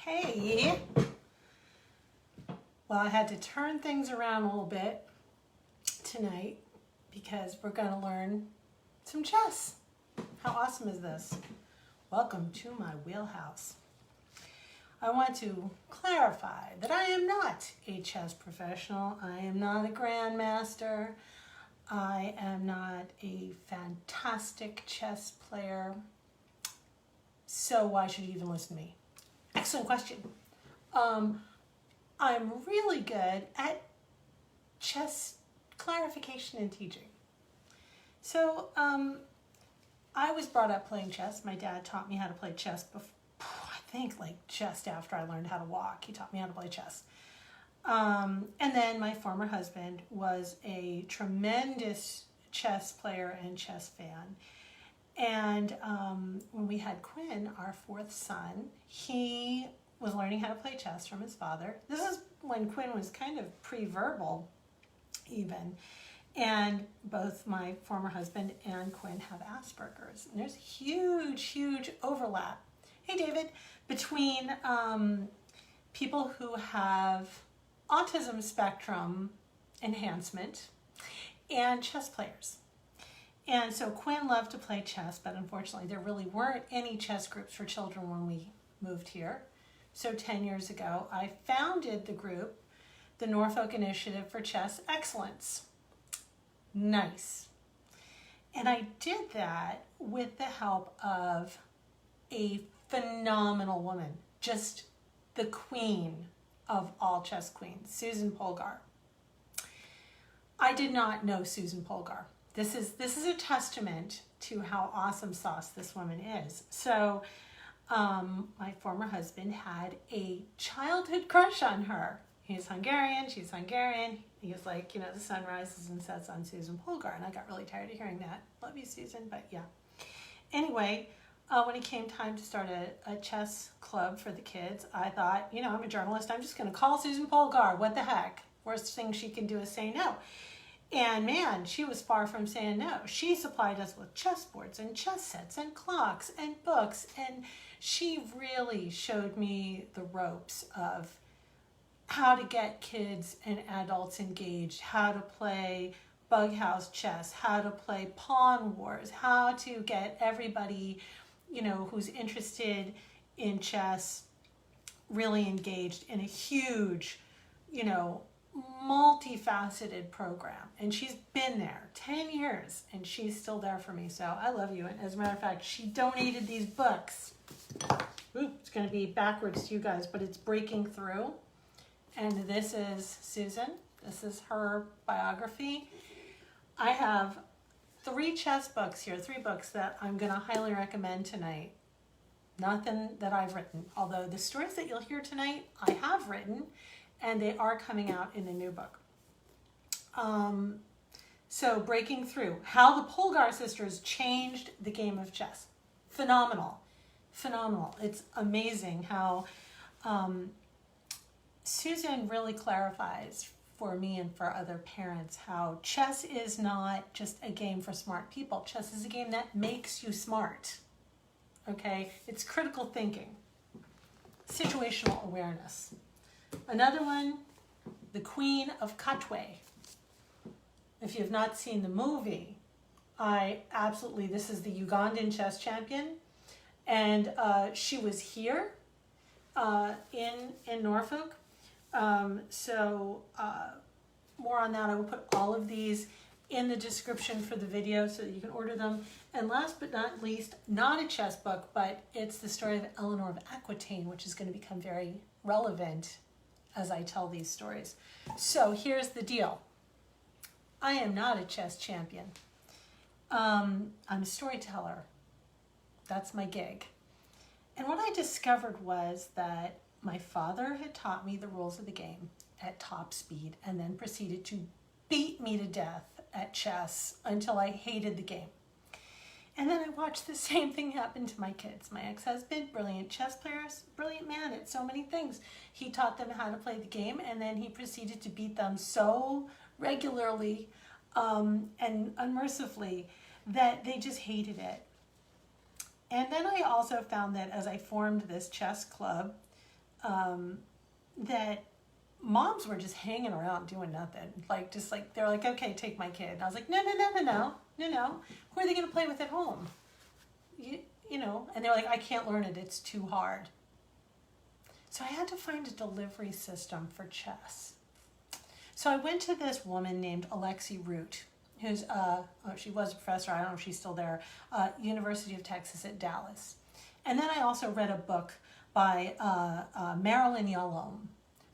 Hey! Well, I had to turn things around a little bit tonight because we're going to learn some chess. How awesome is this? Welcome to my wheelhouse. I want to clarify that I am not a chess professional. I am not a grandmaster. I am not a fantastic chess player. So why should you even listen to me? Excellent question. I'm really good at chess clarification and teaching. So I was brought up playing chess. My dad taught me how to play chess before, I think like just after I learned how to walk. He taught me how to play chess. And then my former husband was a tremendous chess player and chess fan. And when we had Quinn, our fourth son, he was learning how to play chess from his father. This is when Quinn was kind of pre-verbal even. And both my former husband and Quinn have Asperger's. And there's huge, huge overlap, hey David, between people who have autism spectrum enhancement and chess players. And so Quinn loved to play chess, but unfortunately there really weren't any chess groups for children when we moved here. So 10 years ago, I founded the group, the Norfolk Initiative for Chess Excellence. Nice. And I did that with the help of a phenomenal woman, just the queen of all chess queens, Susan Polgar. I did not know Susan Polgar. This is a testament to how awesome sauce this woman is. So my former husband had a childhood crush on her. He's Hungarian, she's Hungarian. He was like, the sun rises and sets on Susan Polgar. And I got really tired of hearing that. Love you, Susan, but yeah. Anyway, when it came time to start a chess club for the kids, I thought, I'm a journalist. I'm just going to call Susan Polgar. What the heck? Worst thing she can do is say no. And man, she was far from saying no. She supplied us with chessboards and chess sets and clocks and books. And she really showed me the ropes of how to get kids and adults engaged, how to play bug house chess, how to play pawn wars, how to get everybody, who's interested in chess really engaged in a huge, multifaceted program. And she's been there 10 years and she's still there for me. So I love you. And as a matter of fact, she donated these books. Ooh, it's going to be backwards to you guys, but it's Breaking Through. And this is Susan. This is her biography. I have 3 chess books here, 3 books that I'm going to highly recommend tonight. Nothing that I've written, although the stories that you'll hear tonight, I have written, and they are coming out in a new book. So Breaking Through, how the Polgar sisters changed the game of chess. Phenomenal. Phenomenal. It's amazing how Susan really clarifies for me and for other parents how chess is not just a game for smart people. Chess is a game that makes you smart. Okay? It's critical thinking. Situational awareness. Another one, The Queen of Katwe. If you have not seen the movie, this is the Ugandan chess champion. And she was here in Norfolk. More on that. I will put all of these in the description for the video so that you can order them. And last but not least, not a chess book, but it's the story of Eleanor of Aquitaine, which is going to become very relevant as I tell these stories. So here's the deal. I am not a chess champion. I'm a storyteller. That's my gig. And what I discovered was that my father had taught me the rules of the game at top speed and then proceeded to beat me to death at chess until I hated the game. And then I watched the same thing happen to my kids. My ex-husband, brilliant chess players, brilliant man at so many things. He taught them how to play the game, and then he proceeded to beat them so regularly and unmercifully that they just hated it. And then I also found that as I formed this chess club, that moms were just hanging around doing nothing. They're like, okay, take my kid. And I was like, no. Who are they going to play with at home? You know, and they're like, I can't learn it. It's too hard. So I had to find a delivery system for chess. So I went to this woman named Alexy Root, who's, she was a professor, I don't know if she's still there, University of Texas at Dallas. And then I also read a book by Marilyn Yalom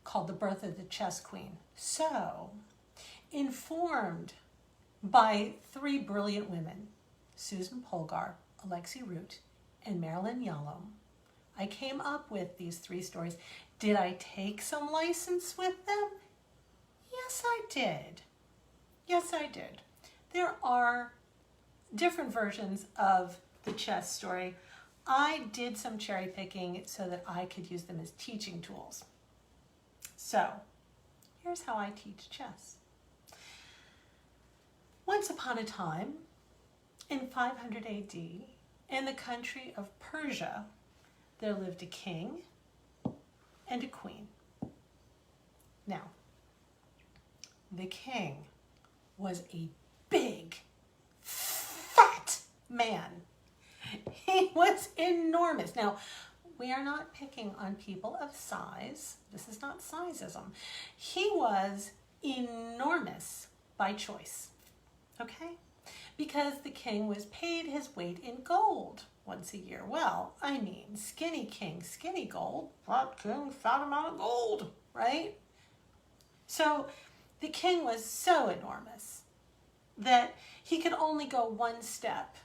called The Birth of the Chess Queen. So, informed by three brilliant women, Susan Polgar, Alexy Root, and Marilyn Yalom, I came up with these three stories. Did I take some license with them? Yes, I did. Yes, I did. There are different versions of the chess story. I did some cherry picking so that I could use them as teaching tools. So, here's how I teach chess. Once upon a time, in 500 AD, in the country of Persia, there lived a king and a queen. Now, the king was a big, fat man. He was enormous. Now, we are not picking on people of size. This is not sizeism. He was enormous by choice, okay? Because the king was paid his weight in gold once a year. Well, I mean, skinny king, skinny gold, fat king, fat amount of gold, right? So the king was so enormous that he could only go one step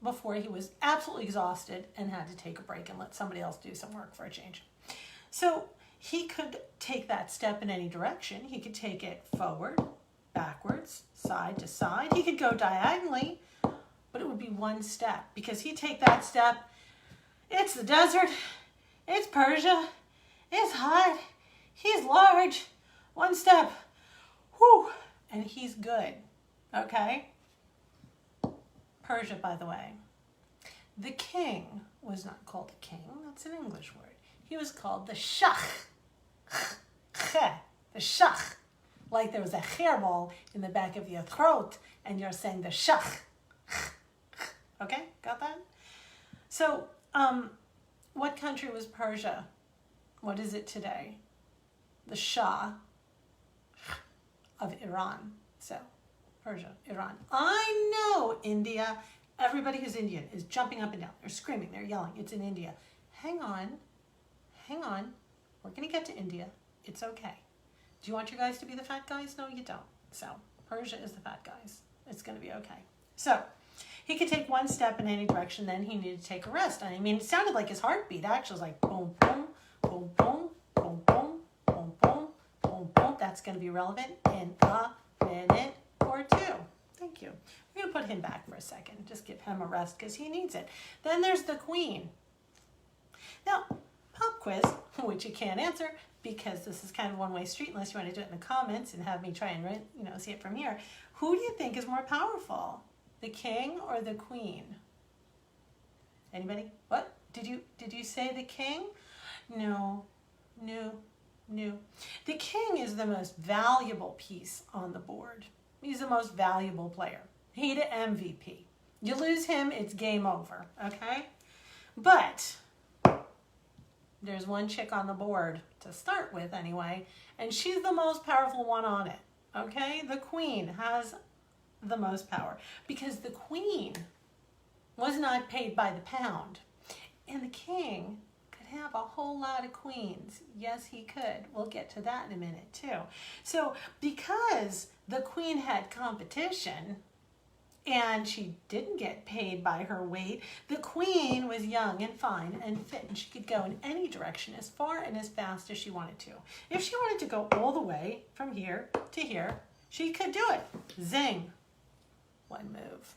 before he was absolutely exhausted and had to take a break and let somebody else do some work for a change. So he could take that step in any direction. He could take it forward, backwards, side to side. He could go diagonally, but it would be one step because he'd take that step. It's the desert. It's Persia. It's hot. He's large. One step. Whew. And he's good. Okay? Persia, by the way. The king was not called a king. That's an English word. He was called the Shach. The Shach. Like there was a hairball in the back of your throat and you're saying the Shach. Okay? Got that? So, what country was Persia? What is it today? The Shah of Iran. So, Persia, Iran. I know India. Everybody who's Indian is jumping up and down. They're screaming. They're yelling. It's in India. Hang on. Hang on. We're going to get to India. It's okay. Do you want your guys to be the fat guys? No, you don't. So, Persia is the fat guys. It's going to be okay. So, he could take one step in any direction, then he needed to take a rest. I mean, it sounded like his heartbeat actually was like boom, boom, boom, boom, boom, boom, boom, boom, boom, boom. That's going to be relevant in a minute or two. Thank you. We're going to put him back for a second. Just give him a rest because he needs it. Then there's the queen. Now, pop quiz, which you can't answer because this is kind of a one-way street unless you want to do it in the comments and have me try and see it from here. Who do you think is more powerful? The king or the queen? Anybody? What? Did you say the king? No. The king is the most valuable piece on the board. He's the most valuable player. He the MVP. You lose him, it's game over, okay? But there's one chick on the board to start with anyway, and she's the most powerful one on it, okay? The queen has the most power because the queen was not paid by the pound, and the king could have a whole lot of queens. Yes, he could. We'll get to that in a minute too. So because the queen had competition and she didn't get paid by her weight, the queen was young and fine and fit, and she could go in any direction as far and as fast as she wanted to. If she wanted to go all the way from here to here, she could do it. Zing. One move.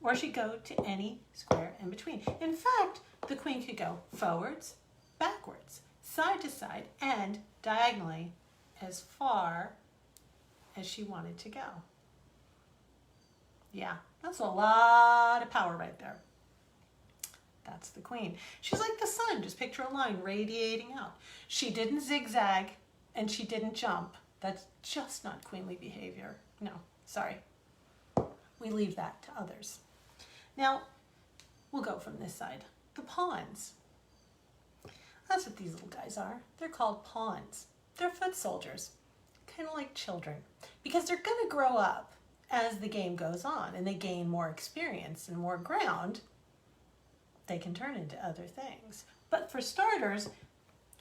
Or she'd go to any square in between. In fact, the queen could go forwards, backwards, side to side, and diagonally as far as she wanted to go. Yeah, that's a lot of power right there. That's the queen. She's like the sun. Just picture a line radiating out. She didn't zigzag and she didn't jump. That's just not queenly behavior. No, sorry. We leave that to others. Now, we'll go from this side. The pawns. That's what these little guys are. They're called pawns. They're foot soldiers, kind of like children, because they're going to grow up as the game goes on and they gain more experience and more ground. They can turn into other things. But for starters,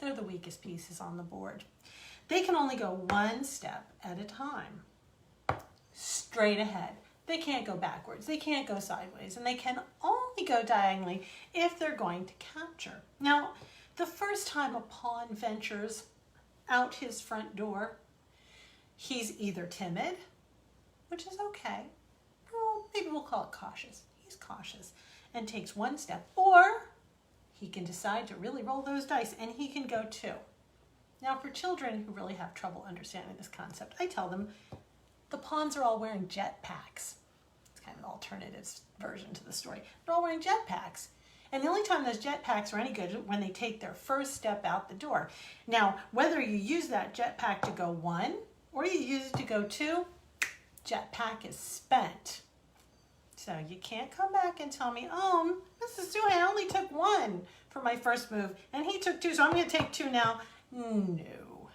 they're the weakest pieces on the board. They can only go one step at a time, straight ahead. They can't go backwards, they can't go sideways, and they can only go diagonally if they're going to capture. Now, the first time a pawn ventures out his front door, he's either timid, which is okay, or maybe we'll call it cautious. He's cautious and takes one step, or he can decide to really roll those dice and he can go two. Now, for children who really have trouble understanding this concept, I tell them the pawns are all wearing jetpacks. It's kind of an alternative version to the story. They're all wearing jetpacks. And the only time those jetpacks are any good is when they take their first step out the door. Now, whether you use that jetpack to go one or you use it to go two, jetpack is spent. So you can't come back and tell me, oh, Mrs. Suhay, I only took one for my first move and he took two, so I'm going to take two now. No,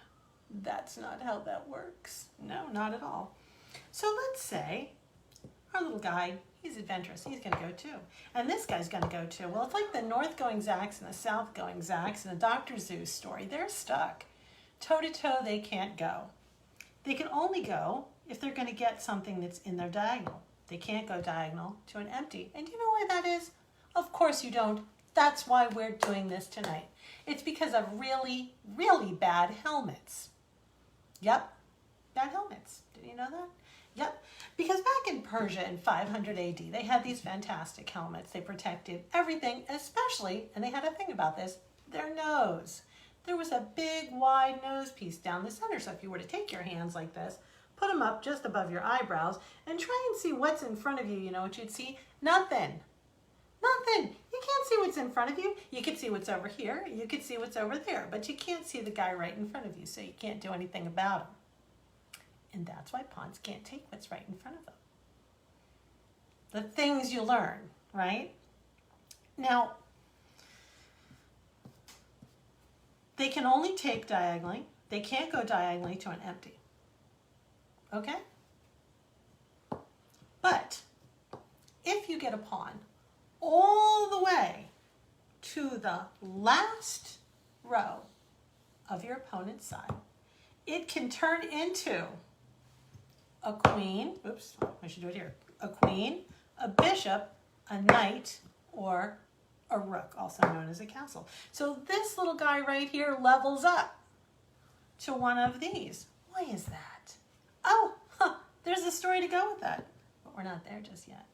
that's not how that works. No, not at all. So let's say our little guy, he's adventurous. He's going to go too. And this guy's going to go too. Well, it's like the north going Zacks and the south going Zacks in a Dr. Seuss story. They're stuck. Toe to toe, they can't go. They can only go if they're going to get something that's in their diagonal. They can't go diagonal to an empty. And do you know why that is? Of course you don't. That's why we're doing this tonight. It's because of really, really bad helmets. Yep, bad helmets. Did you know that? Yep, because back in Persia in 500 AD, they had these fantastic helmets. They protected everything, especially, and they had a thing about this, their nose. There was a big, wide nose piece down the center. So if you were to take your hands like this, put them up just above your eyebrows, and try and see what's in front of you, you know what you'd see? Nothing. Nothing. You can't see what's in front of you. You can see what's over here. You can see what's over there, but you can't see the guy right in front of you, so you can't do anything about him. And that's why pawns can't take what's right in front of them. The things you learn, right? Now, they can only take diagonally. They can't go diagonally to an empty. Okay? But if you get a pawn all the way to the last row of your opponent's side, it can turn into a queen, oops, I should do it here, a queen, a bishop, a knight, or a rook, also known as a castle. So this little guy right here levels up to one of these. Why is that? Oh, there's a story to go with that, but we're not there just yet.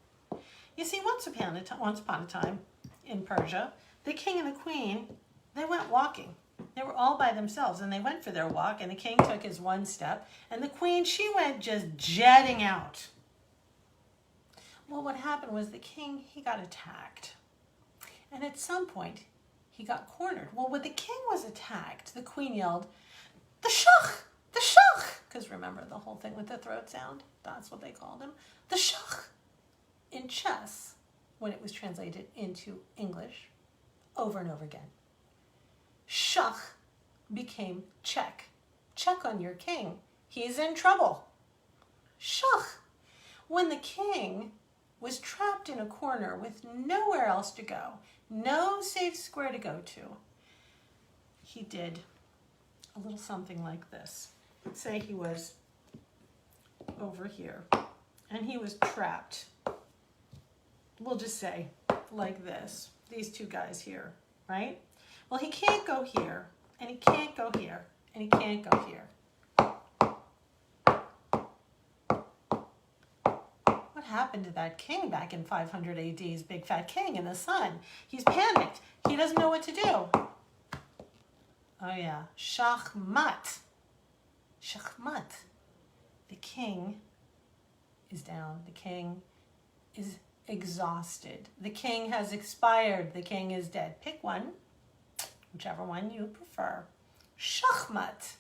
You see, once upon a time in Persia, the king and the queen, they went walking. They were all by themselves, and they went for their walk, and the king took his one step, and the queen, she went just jetting out. Well, what happened was the king, he got attacked. And at some point, he got cornered. Well, when the king was attacked, the queen yelled, "The shach! The shach!" Because remember the whole thing with the throat sound? That's what they called him. The shach. In chess, when it was translated into English, over and over again, shach became check. Check on your king. He's in trouble. Shach. When the king was trapped in a corner with nowhere else to go, no safe square to go to, he did a little something like this. Let's say he was over here and he was trapped. We'll just say like this, these two guys here, right? Well, he can't go here, and he can't go here, and he can't go here. What happened to that king back in 500 AD's big fat king in the sun? He's panicked. He doesn't know what to do. Oh yeah, shachmat. Shachmat. The king is down. The king is exhausted. The king has expired. The king is dead. Pick one, whichever one you prefer. Schachmat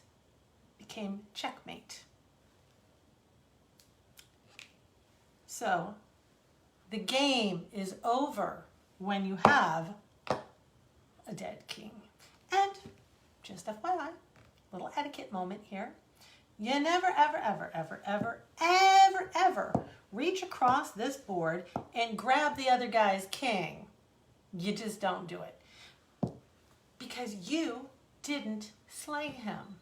became checkmate. So the game is over when you have a dead king. And just FYI, little etiquette moment here. You never, ever, ever, ever, ever, ever, ever reach across this board and grab the other guy's king. You just don't do it. Because you didn't slay him.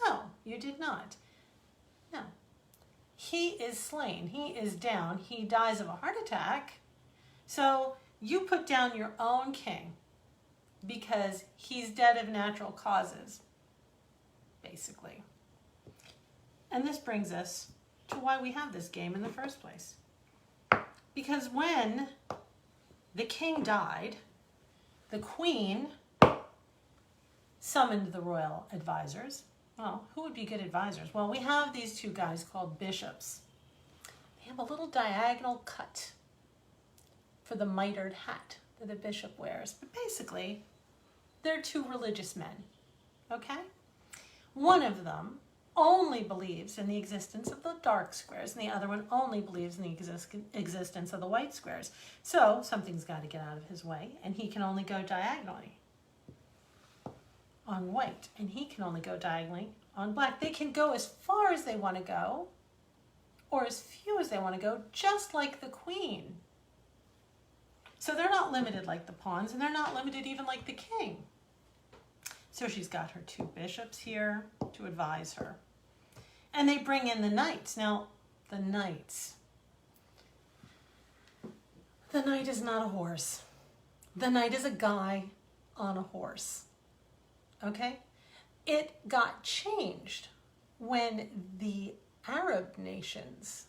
No, you did not. No. He is slain. He is down. He dies of a heart attack. So you put down your own king because he's dead of natural causes, basically. And this brings us to why we have this game in the first place. Because when the king died, the queen summoned the royal advisors. Well, who would be good advisors? Well, we have these two guys called bishops. They have a little diagonal cut for the mitred hat that a bishop wears. But basically, they're two religious men, okay? One of them only believes in the existence of the dark squares, and the other one only believes in the existence of the white squares. So something's got to get out of his way, and he can only go diagonally on white, and he can only go diagonally on black. They can go as far as they want to go, or as few as they want to go, just like the queen. So they're not limited like the pawns, and they're not limited even like the king. So she's got her two bishops here to advise her. And they bring in the knights. Now, the knights. The knight is not a horse. The knight is a guy on a horse. Okay? It got changed when the Arab nations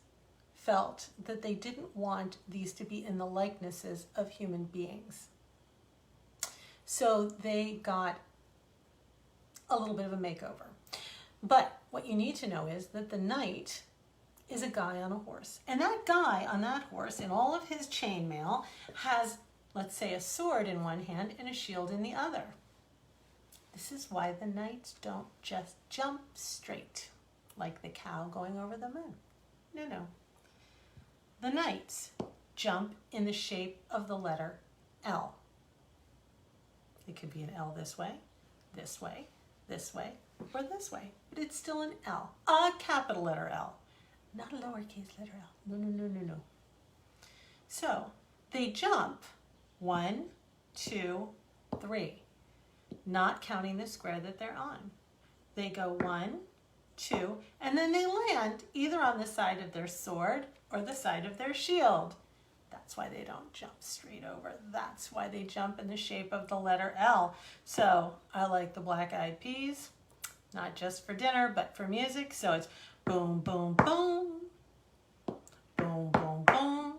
felt that they didn't want these to be in the likenesses of human beings. So they got a little bit of a makeover. But what you need to know is that the knight is a guy on a horse. And that guy on that horse, in all of his chainmail, has, let's say, a sword in one hand and a shield in the other. This is why the knights don't just jump straight, like the cow going over the moon. No, no. The knights jump in the shape of the letter L. It could be an L this way, this way, this way, or this way. But it's still an L, a capital letter L, not a lowercase letter L. No, no, no, no, no. So they jump 1, 2, 3, not counting the square that they're on. They go 1, 2, and then they land either on the side of their sword or the side of their shield. That's why they don't jump straight over. That's why they jump in the shape of the letter L. So I like the Black Eyed Peas, not just for dinner, but for music. So it's boom, boom, boom, boom, boom, boom,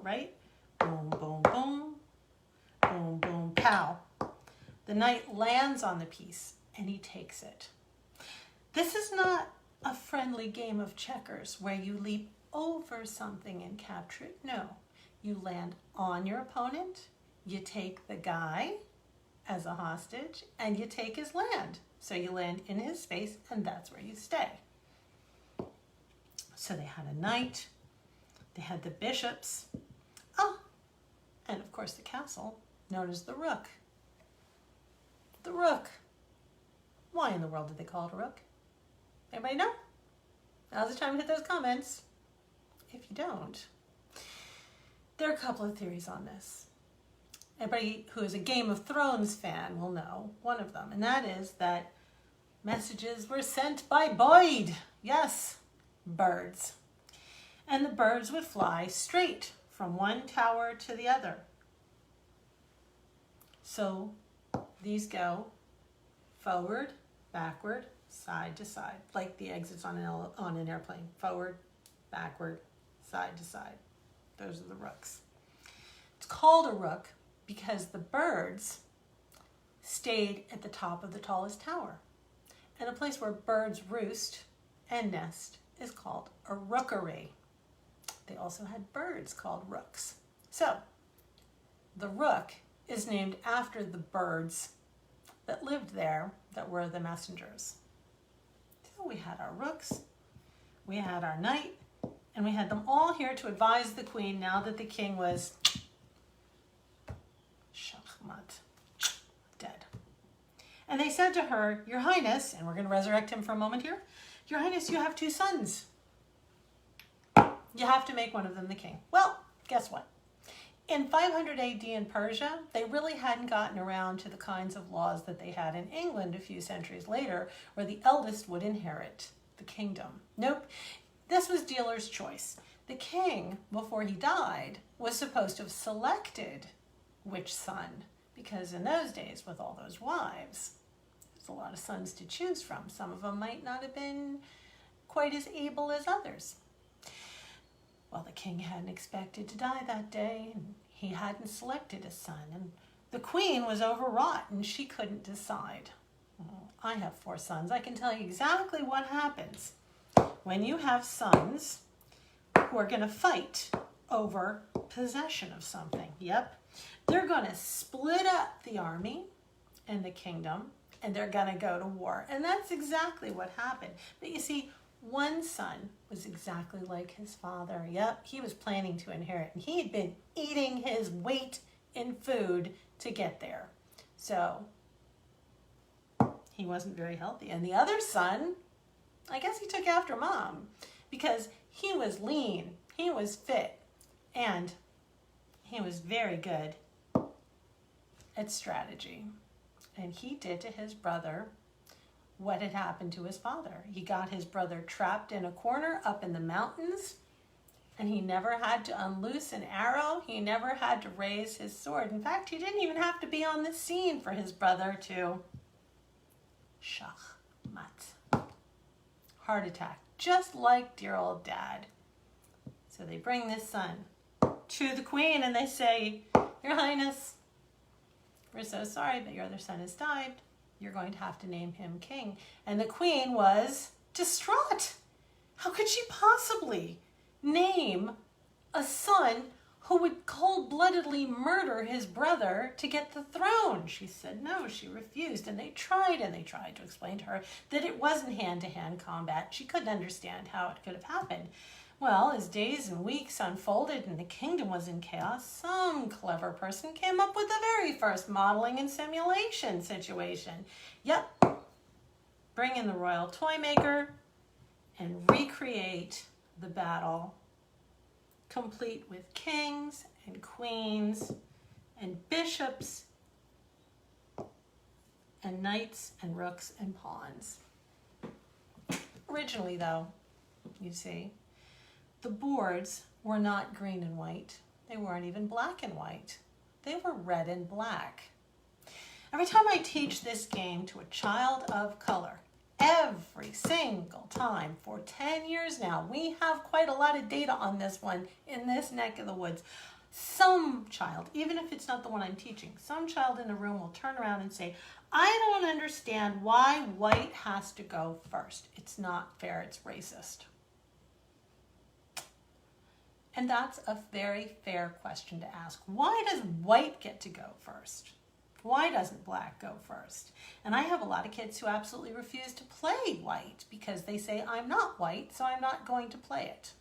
right? Boom, boom, boom, boom, boom, pow. The knight lands on the piece and he takes it. This is not a friendly game of checkers where you leap over something and capture it. No. You land on your opponent, you take the guy as a hostage, and you take his land. So you land in his space, and that's where you stay. So they had a knight, they had the bishops, and of course the castle, known as the rook. The rook. Why in the world did they call it a rook? Anybody know? Now's the time to hit those comments. If you don't, there are a couple of theories on this. Everybody who is a Game of Thrones fan will know one of them, and that is that messages were sent by Boyd. Yes, birds. And the birds would fly straight from one tower to the other. So these go forward, backward, side to side, like the exits on an airplane. Forward, backward, side to side. Those are the rooks. It's called a rook because the birds stayed at the top of the tallest tower. And a place where birds roost and nest is called a rookery. They also had birds called rooks. So the rook is named after the birds that lived there that were the messengers. So we had our rooks, we had our knight, and we had them all here to advise the queen now that the king was shachmat, dead. And they said to her, Your Highness, and we're going to resurrect him for a moment here, Your Highness, you have 2 sons. You have to make one of them the king. Well, guess what? In 500 AD in Persia, they really hadn't gotten around to the kinds of laws that they had in England a few centuries later, where the eldest would inherit the kingdom. Nope, this was dealer's choice. The king, before he died, was supposed to have selected which son, because in those days, with all those wives, there's a lot of sons to choose from. Some of them might not have been quite as able as others. Well, the king hadn't expected to die that day, and he hadn't selected a son, and the queen was overwrought, and she couldn't decide. Well, I have 4 sons. I can tell you exactly what happens when you have sons who are going to fight over possession of something. Yep. They're going to split up the army and the kingdom, and they're going to go to war. And that's exactly what happened. But you see, one son was exactly like his father. Yep, he was planning to inherit, and he had been eating his weight in food to get there. So he wasn't very healthy. And the other son, I guess he took after mom, because he was lean, he was fit, and he was very good at strategy. And he did to his brother what had happened to his father. He got his brother trapped in a corner up in the mountains, and he never had to unloose an arrow. He never had to raise his sword. In fact, he didn't even have to be on the scene for his brother to shachmat. Heart attack, just like dear old dad. So they bring this son to the queen, and they say, Your Highness, we're so sorry, but your other son has died. You're going to have to name him king. And the queen was distraught. How could she possibly name a son who would cold-bloodedly murder his brother to get the throne? She said no, she refused. And they tried to explain to her that it wasn't hand-to-hand combat. She couldn't understand how it could have happened. Well, as days and weeks unfolded and the kingdom was in chaos, some clever person came up with the very first modeling and simulation situation. Yep, bring in the royal toy maker and recreate the battle, complete with kings and queens and bishops and knights and rooks and pawns. Originally, though, you see, the boards were not green and white. They weren't even black and white. They were red and black. Every time I teach this game to a child of color, every single time for 10 years now, we have quite a lot of data on this one in this neck of the woods. Some child, even if it's not the one I'm teaching, some child in the room will turn around and say, I don't understand why white has to go first. It's not fair, it's racist. And that's a very fair question to ask. Why does white get to go first? Why doesn't black go first? And I have a lot of kids who absolutely refuse to play white because they say, I'm not white, so I'm not going to play it.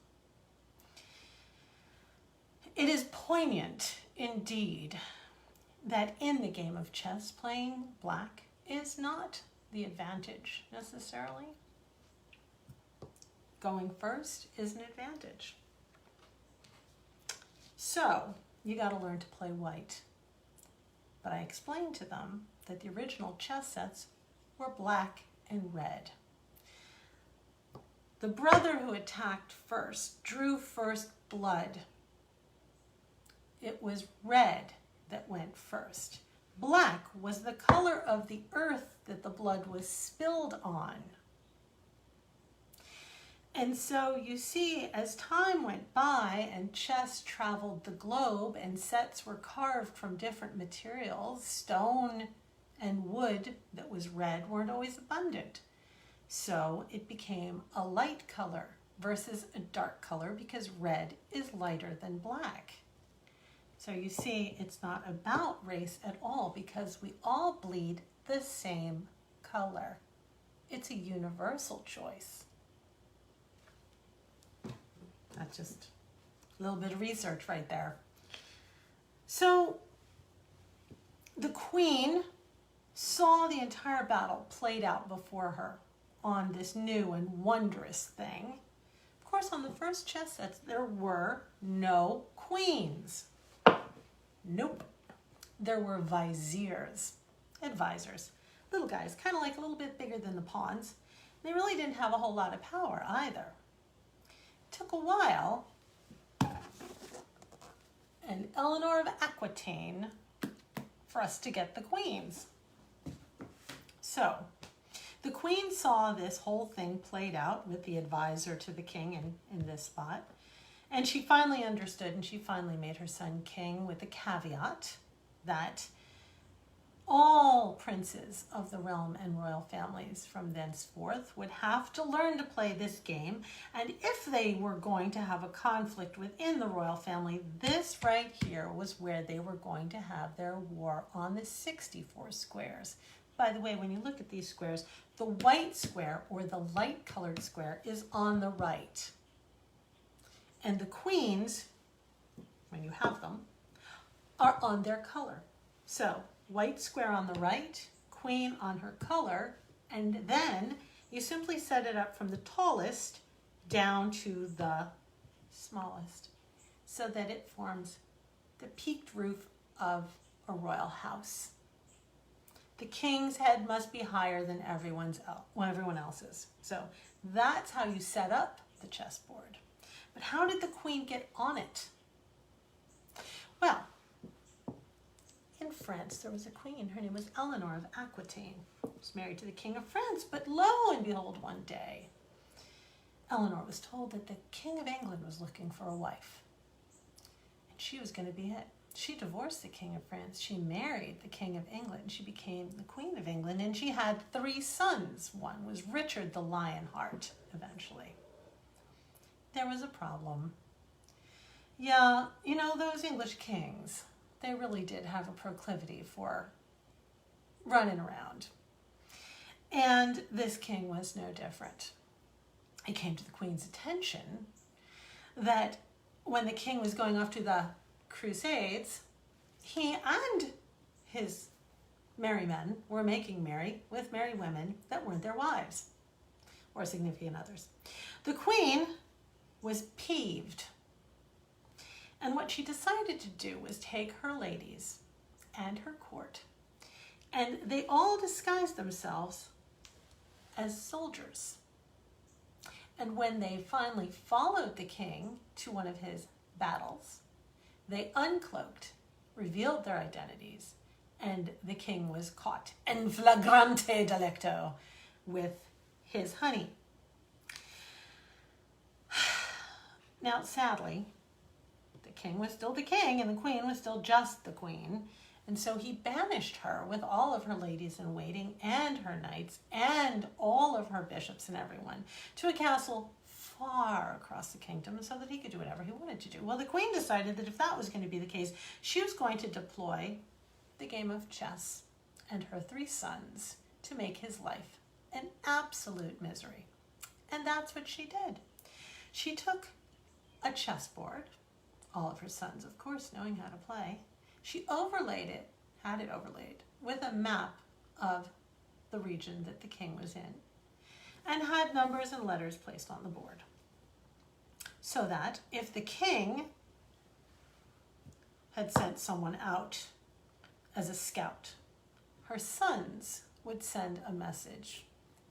It is poignant, indeed, that in the game of chess, playing black is not the advantage necessarily. Going first is an advantage. So, you got to learn to play white. But I explained to them that the original chess sets were black and red. The brother who attacked first drew first blood. It was red that went first. Black was the color of the earth that the blood was spilled on. And so you see, as time went by and chess traveled the globe and sets were carved from different materials, stone and wood that was red weren't always abundant. So it became a light color versus a dark color because red is lighter than black. So you see, it's not about race at all because we all bleed the same color. It's a universal choice. That's just a little bit of research right there. So the queen saw the entire battle played out before her on this new and wondrous thing. Of course, on the first chess sets, there were no queens. Nope. There were viziers, advisors, little guys, kind of like a little bit bigger than the pawns. They really didn't have a whole lot of power either. It took a while, and Eleanor of Aquitaine, for us to get the queens. So, the queen saw this whole thing played out with the advisor to the king in this spot. And she finally understood, and she finally made her son king with the caveat that all princes of the realm and royal families from thenceforth would have to learn to play this game. And if they were going to have a conflict within the royal family, this right here was where they were going to have their war on the 64 squares. By the way, when you look at these squares, the white square or the light colored square is on the right. And the queens, when you have them, are on their color. So white square on the right, queen on her color, and then you simply set it up from the tallest down to the smallest so that it forms the peaked roof of a royal house. The king's head must be higher than everyone else's. So that's how you set up the chessboard. But how did the queen get on it? Well, in France, there was a queen. Her name was Eleanor of Aquitaine. She was married to the king of France, but lo and behold, one day, Eleanor was told that the king of England was looking for a wife. And she was going to be it. She divorced the king of France. She married the king of England. She became the queen of England, and she had 3 sons. One was Richard the Lionheart, eventually. There was a problem. Yeah, you know, those English kings, they really did have a proclivity for running around. And this king was no different. It came to the queen's attention that when the king was going off to the Crusades, he and his merry men were making merry with merry women that weren't their wives or significant others. The queen was peeved. And what she decided to do was take her ladies and her court, and they all disguised themselves as soldiers. And when they finally followed the king to one of his battles, they uncloaked, revealed their identities, and the king was caught en flagrante delicto with his honey. Now, sadly, the king was still the king and the queen was still just the queen. And so he banished her with all of her ladies in waiting and her knights and all of her bishops and everyone to a castle far across the kingdom so that he could do whatever he wanted to do. Well, the queen decided that if that was going to be the case, she was going to deploy the game of chess and her 3 sons to make his life an absolute misery. And that's what she did. She took a chessboard, all of her sons, of course, knowing how to play. She had it overlaid with a map of the region that the king was in, and had numbers and letters placed on the board. So that if the king had sent someone out as a scout, her sons would send a message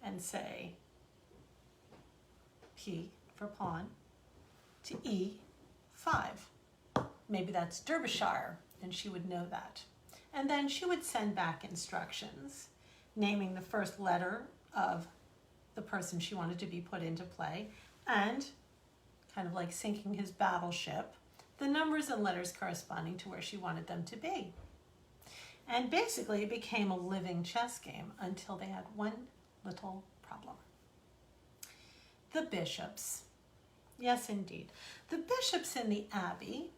and say, P for pawn, to E5. Maybe that's Derbyshire, and she would know that. And then she would send back instructions, naming the first letter of the person she wanted to be put into play, and kind of like sinking his battleship, the numbers and letters corresponding to where she wanted them to be. And basically it became a living chess game until they had one little problem. The bishops. Yes, indeed. The bishops in the abbey,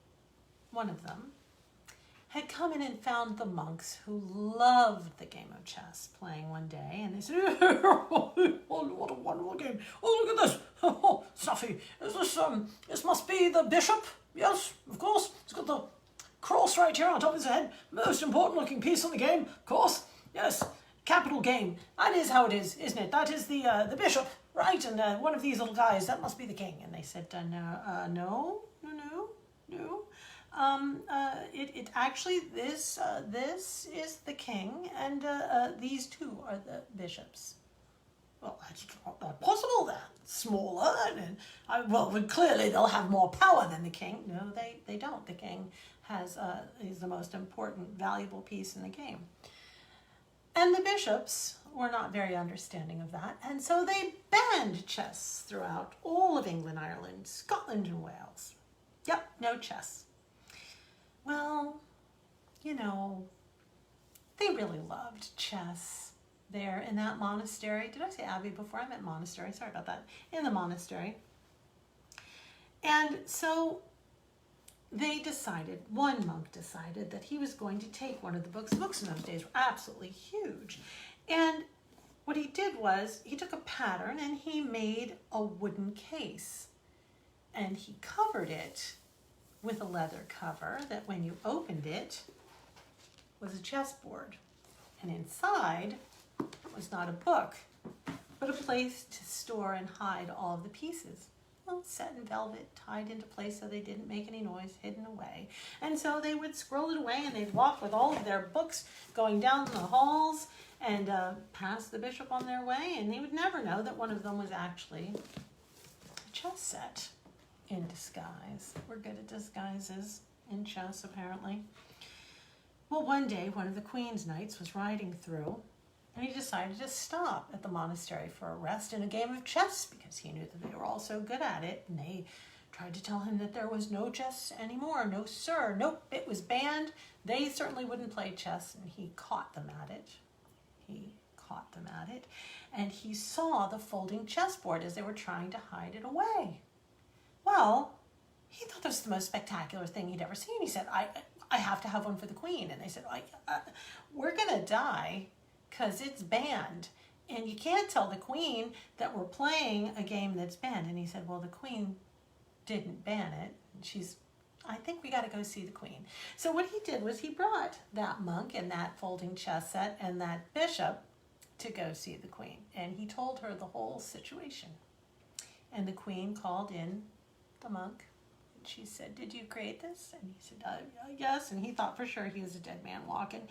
one of them, had come in and found the monks who loved the game of chess playing one day, and they said, "Oh, what a wonderful game! Oh, look at this! Oh, Snuffy, is this this must be the bishop? Yes, of course. He's got the cross right here on top of his head. Most important looking piece on the game, of course. Yes, capital game. That is how it is, isn't it? That is the bishop, right? And one of these little guys, that must be the king." And they said, "No. It actually, this is the king, and these two are the bishops." "Well, that's not possible then. Smaller, and clearly they'll have more power than the king." "No, they don't. The king is the most important, valuable piece in the game." And the bishops were not very understanding of that, and so they banned chess throughout all of England, Ireland, Scotland, and Wales. Yep, no chess. Well, they really loved chess there in that monastery. Did I say abbey before? I meant monastery. Sorry about that. In the monastery. And so one monk decided that he was going to take one of the books. Books in those days were absolutely huge. And what he did was he took a pattern and he made a wooden case. And he covered it with a leather cover that when you opened it was a chessboard. And inside was not a book, but a place to store and hide all of the pieces. Well, set in velvet, tied into place so they didn't make any noise, hidden away. And so they would scroll it away, and they'd walk with all of their books going down the halls and pass the bishop on their way, and they would never know that one of them was actually a chess set in disguise. We're good at disguises in chess, apparently. Well, one day, one of the Queen's knights was riding through, and he decided to stop at the monastery for a rest in a game of chess because he knew that they were all so good at it, and they tried to tell him that there was no chess anymore. "No, sir. Nope, it was banned. They certainly wouldn't play chess," and he caught them at it. And he saw the folding chessboard as they were trying to hide it away. Well, he thought this was the most spectacular thing he'd ever seen. He said, I have to have one for the Queen. And they said, "We're going to die because it's banned. And you can't tell the Queen that we're playing a game that's banned." And he said, "Well, the Queen didn't ban it. I think we got to go see the Queen." So what he did was he brought that monk and that folding chess set and that bishop to go see the Queen. And he told her the whole situation. And the Queen called in the monk. And she said, "Did you create this?" And he said, "Yes." And he thought for sure he was a dead man walking.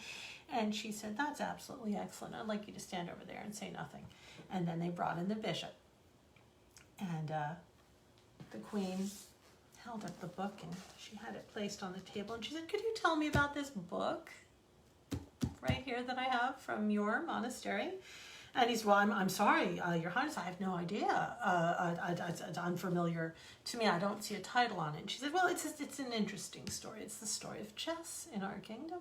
And she said, "That's absolutely excellent. I'd like you to stand over there and say nothing." And then they brought in the bishop. And the Queen held up the book and she had it placed on the table. And she said, "Could you tell me about this book right here that I have from your monastery?" And he said, "Well, I'm sorry, Your Highness, I have no idea. It's unfamiliar to me. I don't see a title on it." And she said, "Well, it's an interesting story. It's the story of chess in our kingdom.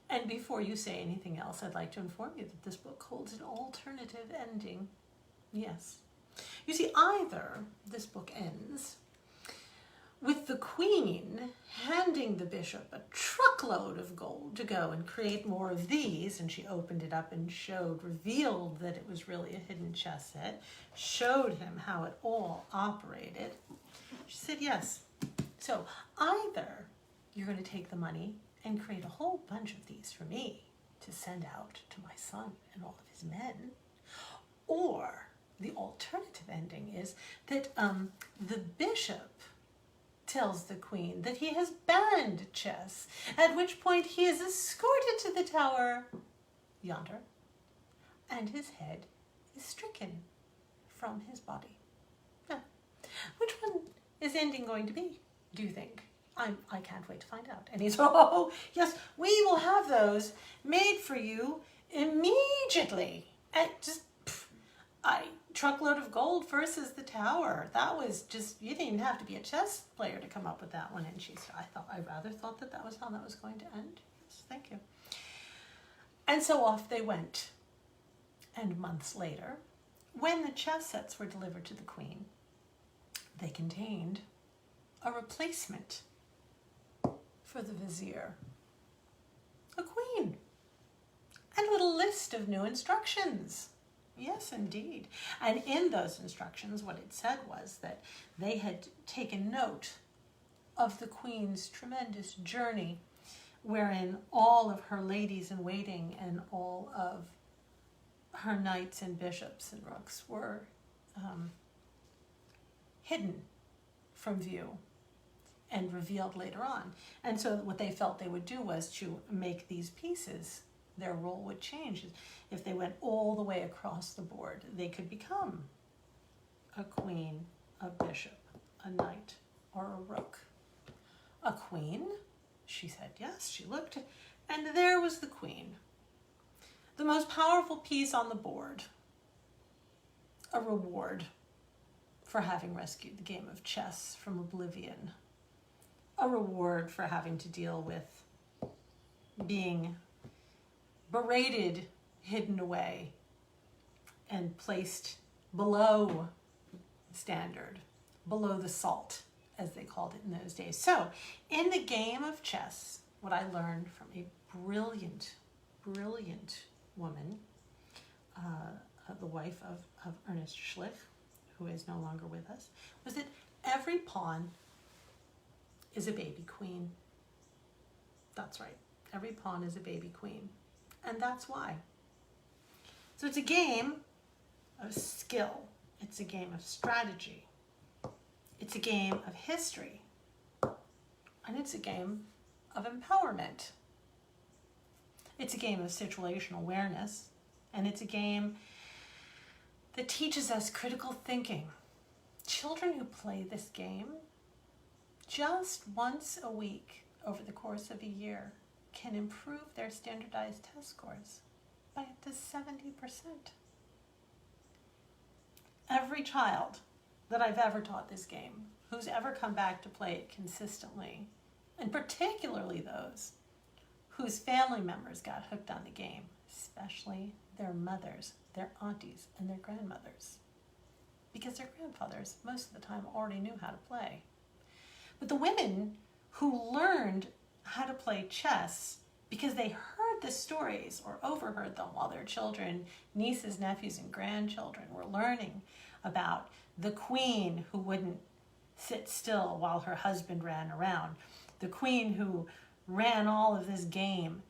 And before you say anything else, I'd like to inform you that this book holds an alternative ending." Yes. You see, either this book ends with the Queen handing the bishop a truckload of gold to go and create more of these, and she opened it up and revealed that it was really a hidden chess set, showed him how it all operated. She said, "Yes. So either you're going to take the money and create a whole bunch of these for me to send out to my son and all of his men, or the alternative ending is that the bishop tells the Queen that he has banned chess, at which point he is escorted to the tower yonder, and his head is stricken from his body." Yeah. Which one is ending going to be, do you think? I can't wait to find out. And he said, "Oh, yes, we will have those made for you immediately." And just, truckload of gold versus the tower. That was just, you didn't even have to be a chess player to come up with that one. And she said, I rather thought that was how that was going to end. Yes, thank you. And so off they went. And months later, when the chess sets were delivered to the Queen, they contained a replacement for the vizier a queen. And a little list of new instructions. Yes, indeed. And in those instructions, what it said was that they had taken note of the queen's tremendous journey, wherein all of her ladies in waiting and all of her knights and bishops and rooks were hidden from view and revealed later on. And so what they felt they would do was to make these pieces, their role would change. If they went all the way across the board, they could become a queen, a bishop, a knight, or a rook. A queen? She said yes. She looked, and there was the queen. The most powerful piece on the board. A reward for having rescued the game of chess from oblivion. A reward for having to deal with being berated, hidden away, and placed below standard, below the salt, as they called it in those days. So, in the game of chess, what I learned from a brilliant, brilliant woman, the wife of Ernest Schlich, who is no longer with us, was that every pawn is a baby queen. That's right. Every pawn is a baby queen. And that's why. So it's a game of skill. It's a game of strategy. It's a game of history. And it's a game of empowerment. It's a game of situational awareness. And it's a game that teaches us critical thinking. Children who play this game just once a week over the course of a year can improve their standardized test scores by up to 70%. Every child that I've ever taught this game, who's ever come back to play it consistently, and particularly those whose family members got hooked on the game, especially their mothers, their aunties, and their grandmothers, because their grandfathers most of the time already knew how to play. But the women who learned how to play chess because they heard the stories or overheard them while their children, nieces, nephews, and grandchildren were learning about the queen who wouldn't sit still while her husband ran around, the queen who ran all of this game,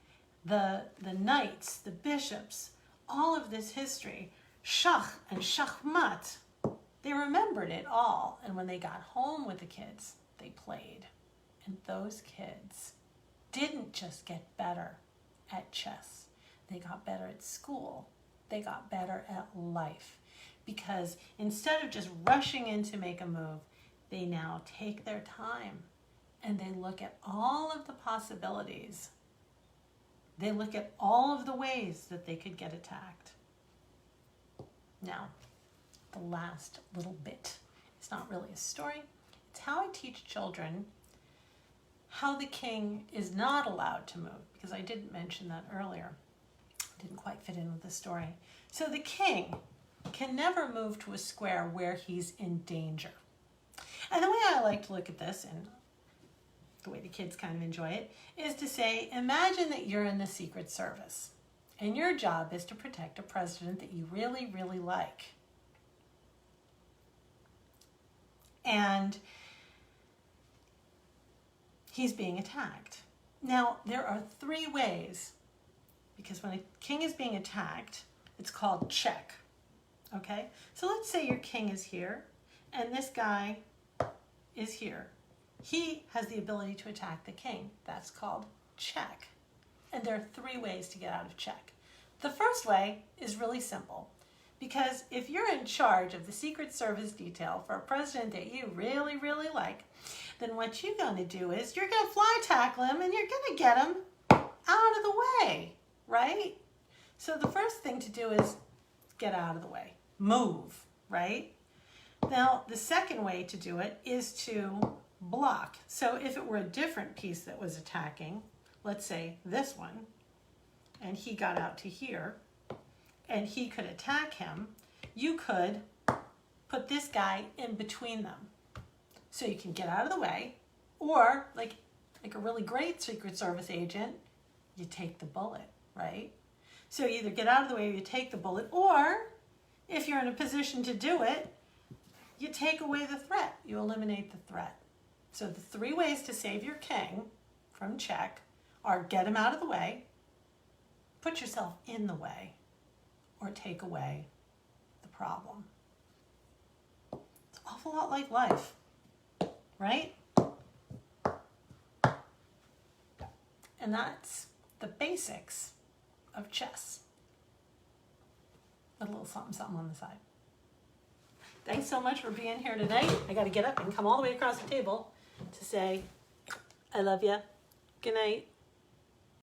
the knights, the bishops, all of this history, schach and schachmat, they remembered it all. And when they got home with the kids, they played. And those kids didn't just get better at chess. They got better at school. They got better at life. Because instead of just rushing in to make a move, they now take their time and they look at all of the possibilities. They look at all of the ways that they could get attacked. Now, the last little bit. It's not really a story. It's how I teach children how the king is not allowed to move, because I didn't mention that earlier. It didn't quite fit in with the story. So the king can never move to a square where he's in danger. And the way I like to look at this, and the way the kids kind of enjoy it, is to say, imagine that you're in the Secret Service, and your job is to protect a president that you really, really like. And he's being attacked. Now, there are three ways, because when a king is being attacked, it's called check. Okay? So let's say your king is here, and this guy is here. He has the ability to attack the king. That's called check. And there are three ways to get out of check. The first way is really simple, because if you're in charge of the Secret Service detail for a president that you really, really like, then what you're going to do is you're going to fly tackle him and you're going to get him out of the way, right? So the first thing to do is get out of the way. Move, right? Now, the second way to do it is to block. So if it were a different piece that was attacking, let's say this one, and he got out to here, and he could attack him, you could put this guy in between them. So you can get out of the way, or like a really great Secret Service agent, you take the bullet, right? So you either get out of the way or you take the bullet, or if you're in a position to do it, you take away the threat. You eliminate the threat. So the 3 ways to save your king from check are get him out of the way, put yourself in the way, or take away the problem. It's an awful lot like life, right? And that's the basics of chess. A little something, something on the side. Thanks so much for being here tonight. I got to get up and come all the way across the table to say, I love you. Good night.